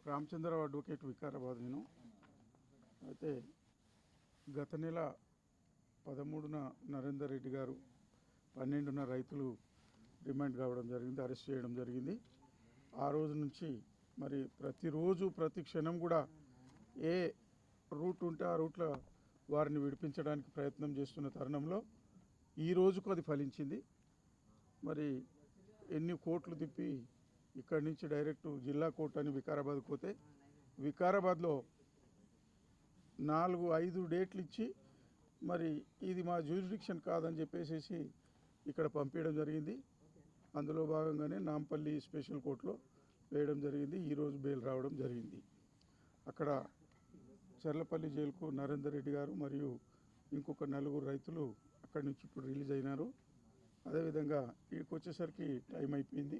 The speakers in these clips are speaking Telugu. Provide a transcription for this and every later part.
రామచంద్రరావు అడ్వకేట్ వికారాబాద్. నేను అయితే గత నెల 13న నరేందర్ రెడ్డి గారు 12న రైతులు రిమాండ్ కావడం జరిగింది, అరెస్ట్ చేయడం జరిగింది. ఆ రోజు నుంచి మరి ప్రతిరోజు ప్రతి క్షణం కూడా ఏ రూట్ ఉంటే ఆ రూట్లో వారిని విడిపించడానికి ప్రయత్నం చేస్తున్న తరుణంలో ఈ రోజుకు అది ఫలించింది. మరి ఎన్ని కోట్లు తిప్పి ఇక్కడి నుంచి డైరెక్ట్ జిల్లా కోర్టు అని వికారాబాద్ పోతే వికారాబాద్లో 4-5 డేట్లు ఇచ్చి మరి ఇది మా జ్యూరిడిక్షన్ కాదని చెప్పేసి ఇక్కడ పంపించడం జరిగింది. అందులో భాగంగానే నాంపల్లి స్పెషల్ కోర్టులో వేయడం జరిగింది. ఈరోజు బెయిల్ రావడం జరిగింది. అక్కడ చర్లపల్లి జైలుకు నరేందర్ రెడ్డి గారు మరియు ఇంకొక 4 రైతులు అక్కడి నుంచి ఇప్పుడు రిలీజ్ అయినారు. అదేవిధంగా ఇక్కడికి వచ్చేసరికి టైం అయిపోయింది.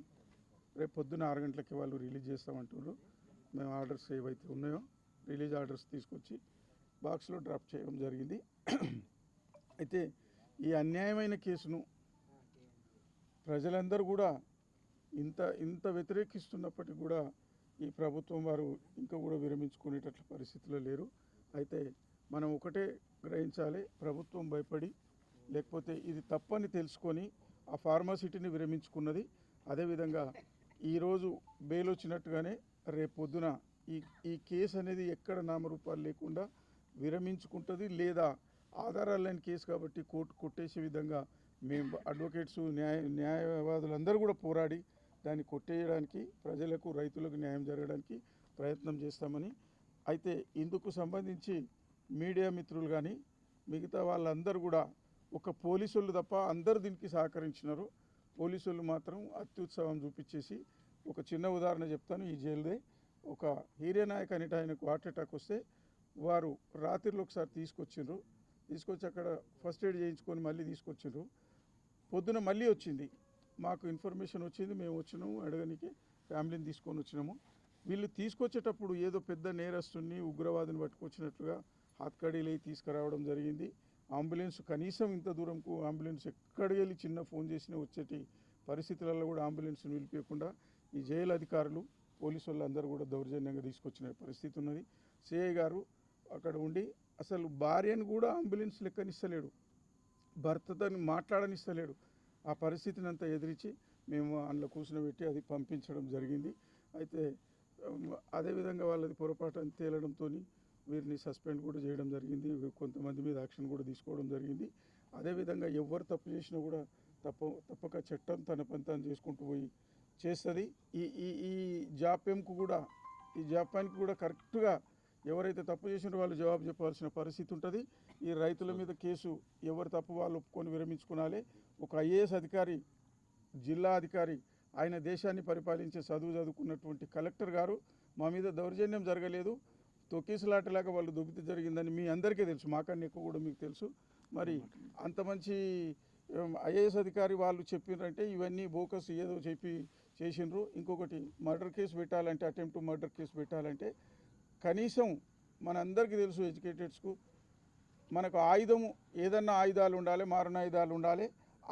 రేపు పొద్దున్న 6 గంటలకి వాళ్ళు రిలీజ్ చేస్తామంటున్నారు. మేము ఆర్డర్స్ ఏవైతే ఉన్నాయో రిలీజ్ ఆర్డర్స్ తీసుకొచ్చి బాక్స్లో డ్రాప్ చేయడం జరిగింది. అయితే ఈ అన్యాయమైన కేసును ప్రజలందరూ కూడా ఇంత వ్యతిరేకిస్తున్నప్పటికీ కూడా ఈ ప్రభుత్వం వారు ఇంకా కూడా విరమించుకునేటట్ల పరిస్థితిలో లేరు. అయితే మనం ఒకటే గ్రహించాలి, ప్రభుత్వం భయపడి లేకపోతే ఇది తప్పని తెలుసుకొని ఆ ఫార్మాసిటీని విరమించుకున్నది. అదేవిధంగా ఈరోజు బెయిల్ వచ్చినట్టుగానే రేపు పొద్దున ఈ కేసు అనేది ఎక్కడ నామరూపాలు లేకుండా విరమించుకుంటుంది. లేదా ఆధారాలు లేని కేసు కాబట్టి కోర్టు కొట్టేసే విధంగా మేము అడ్వకేట్స్ న్యాయవాదులందరూ కూడా పోరాడి దాన్ని కొట్టేయడానికి, ప్రజలకు రైతులకు న్యాయం జరగడానికి ప్రయత్నం చేస్తామని. అయితే ఇందుకు సంబంధించి మీడియా మిత్రులు కానీ మిగతా వాళ్ళందరూ కూడా ఒక పోలీసులు తప్ప అందరూ దీనికి సహకరించినారు. పోలీసులు మాత్రం అత్యుత్సాహం చూపించేసి, ఒక చిన్న ఉదాహరణ చెప్తాను. ఈ జైలుదే ఒక హీరేనాయక్ అనేట ఆయనకు హార్ట్ అటాక్ వస్తే వారు రాత్రిలో ఒకసారి తీసుకొచ్చి అక్కడ ఫస్ట్ ఎయిడ్ చేయించుకొని మళ్ళీ తీసుకొచ్చిండ్రు. పొద్దున మళ్ళీ వచ్చింది, మాకు ఇన్ఫర్మేషన్ వచ్చింది, మేము వచ్చినాము అడగనికి, ఫ్యామిలీని తీసుకొని వచ్చినాము. వీళ్ళు తీసుకొచ్చేటప్పుడు ఏదో పెద్ద నేరస్తుని ఉగ్రవాదిని పట్టుకొచ్చినట్లుగా హాత్కడీలు తీసుకురావడం జరిగింది. అంబులెన్స్ కనీసం ఇంత దూరంకు అంబులెన్స్ ఎక్కడికి వెళ్ళి చిన్న ఫోన్ చేసినా వచ్చేటి పరిస్థితులలో కూడా అంబులెన్స్ని నిలిపేయకుండా ఈ జైలు అధికారులు పోలీసు వాళ్ళందరూ కూడా దౌర్జన్యంగా తీసుకొచ్చిన పరిస్థితి ఉన్నది. సిఐ గారు అక్కడ ఉండి అసలు భార్యను కూడా అంబులెన్స్ లెక్కనిస్తలేడు, భర్తతో మాట్లాడనిస్తలేడు. ఆ పరిస్థితిని అంతా ఎదిరించి మేము అందులో కూర్చునబెట్టి అది పంపించడం జరిగింది. అయితే అదేవిధంగా వాళ్ళది పొరపాటు అని తేలడంతో వీరిని సస్పెండ్ కూడా చేయడం జరిగింది. కొంతమంది మీద యాక్షన్ కూడా తీసుకోవడం జరిగింది. అదేవిధంగా ఎవరు తప్పు చేసినా కూడా తప్పక చట్టం తన పని తాను చేసుకుంటూ పోయి చేస్తుంది. ఈ జాప్యంకు కూడా ఈ జాప్యానికి కూడా కరెక్ట్గా ఎవరైతే తప్పు చేసినారో వాళ్ళు జవాబు చెప్పాల్సిన పరిస్థితి ఉంటుంది. ఈ రైతుల మీద కేసు ఎవరు తప్పు వాళ్ళు ఒప్పుకొని విరమించుకోవాలి. ఒక ఐఏఎస్ అధికారి, జిల్లా అధికారి, ఆయన దేశాన్ని పరిపాలించే చదువుకున్నటువంటి కలెక్టర్ గారు మా మీద దౌర్జన్యం జరగలేదు, తొక్కిసలాటలాగా వాళ్ళు దొబ్బితే జరిగిందని మీ అందరికీ తెలుసు, మాకన్నా ఎక్కువ కూడా మీకు తెలుసు. మరి అంత మంచి ఐఏఎస్ అధికారి వాళ్ళు చెప్పినారంటే ఇవన్నీ బోకస్ ఏదో చేసిండ్రు. ఇంకొకటి మర్డర్ కేసు పెట్టాలంటే, అటెంప్ట్ మర్డర్ కేసు పెట్టాలంటే కనీసం మనందరికీ తెలుసు, ఎడ్యుకేటెడ్స్కు మనకు ఆయుధము ఏదన్నా ఆయుధాలు ఉండాలి, మారణాయుధాలు ఉండాలి.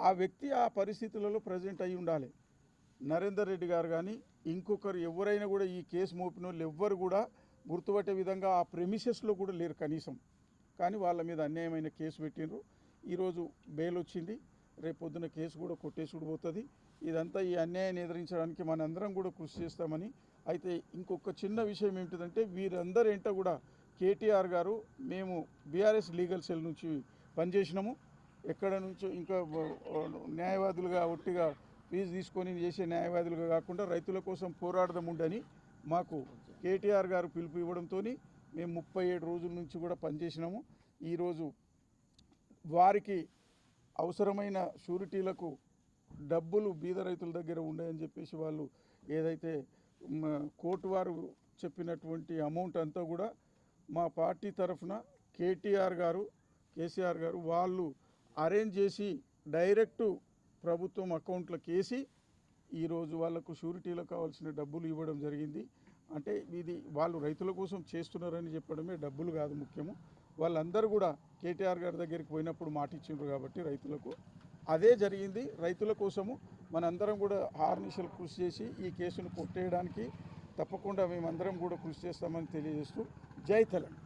ఆ వ్యక్తి ఆ పరిస్థితులలో ప్రజెంట్ అయి ఉండాలి. నరేందర్ రెడ్డి గారు కానీ ఇంకొకరు ఎవరైనా కూడా ఈ కేసు మోపిన వాళ్ళు ఎవ్వరు కూడా గుర్తుపట్టే విధంగా ఆ ప్రెమిసెస్లో కూడా లేరు కనీసం. కానీ వాళ్ళ మీద అన్యాయమైన కేసు పెట్టిండ్రు. ఈరోజు బెయిల్ వచ్చింది, రేపు పొద్దున కేసు కూడా కొట్టేసుడు పోతుంది. ఇదంతా ఈ అన్యాయాన్ని ఎదిరించడానికి మనందరం కూడా కృషి చేస్తామని. అయితే ఇంకొక చిన్న విషయం ఏమిటిదంటే, వీరందరూ ఏంటో కూడా కేటీఆర్ గారు మేము బీఆర్ఎస్ లీగల్ సెల్ నుంచి పనిచేసినాము, ఎక్కడ నుంచో ఇంకా న్యాయవాదులుగా ఒట్టిగా ఫీజు తీసుకొని చేసే న్యాయవాదులుగా కాకుండా రైతుల కోసం పోరాడదాముండని మాకు కేటీఆర్ గారు పిలుపు ఇవ్వడంతో మేము 37 రోజుల నుంచి కూడా పనిచేసినాము. ఈరోజు వారికి అవసరమైన షూరిటీలకు డబ్బులు బీద రైతుల దగ్గర ఉన్నాయని చెప్పేసి వాళ్ళు ఏదైతే కోర్టు వారు చెప్పినటువంటి అమౌంట్ అంతా కూడా మా పార్టీ తరఫున కేసీఆర్ గారు వాళ్ళు అరేంజ్ చేసి డైరెక్టు ప్రభుత్వం అకౌంట్లోకి వేసి ఈరోజు వాళ్లకు షూరిటీలకు కావాల్సిన డబ్బులు ఇవ్వడం జరిగింది. అంటే ఇది వాళ్ళు రైతుల కోసం చేస్తున్నారని చెప్పడమే, డబ్బులు కాదు ముఖ్యము. వాళ్ళందరూ కూడా కేటీఆర్ గారి దగ్గరికి పోయినప్పుడు మాట ఇచ్చిండ్రు కాబట్టి రైతులకు అదే జరిగింది. రైతుల కోసము మనందరం కూడా హార్నిషలు కృషి చేసి ఈ కేసును కొట్టేయడానికి తప్పకుండా మేమందరం కూడా కృషి చేస్తామని తెలియజేస్తూ జై తెలంగాణ.